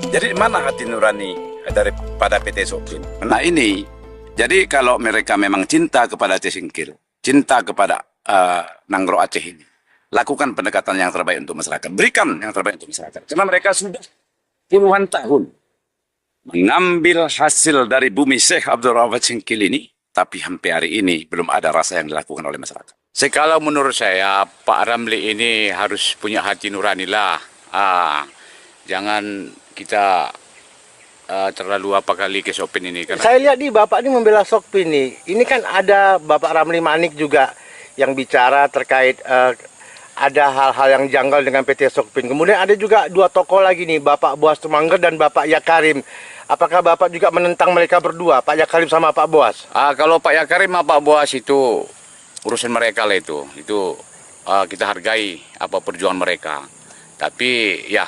Jadi mana hati nurani daripada PT Sopin? Nah ini, jadi kalau mereka memang cinta kepada Aceh Singkil, cinta kepada Nanggro Aceh ini, lakukan pendekatan yang terbaik untuk masyarakat. Berikan yang terbaik untuk masyarakat. Karena mereka sudah puluhan tahun mengambil hasil dari bumi Syekh Abdul Rahman Singkil ini, tapi sampai hari ini belum ada rasa yang dilakukan oleh masyarakat. Kalau menurut saya, Pak Ramli ini harus punya hati nurani lah. Jangan kita terlalu apa kali ke Sopin ini. Karena Saya lihat nih Bapak ini membela Sopin nih. Ini kan ada Bapak Ramli Manik juga yang bicara terkait ada hal-hal yang janggal dengan PT Sopin. Kemudian ada juga dua tokoh lagi nih, Bapak Boas Tumangger dan Bapak Yakarim. Apakah Bapak juga menentang mereka berdua, Pak Yakarim sama Pak Boas? kalau Pak Yakarim sama Pak Boas itu urusan mereka lah itu. Itu kita hargai apa perjuangan mereka. Tapi ya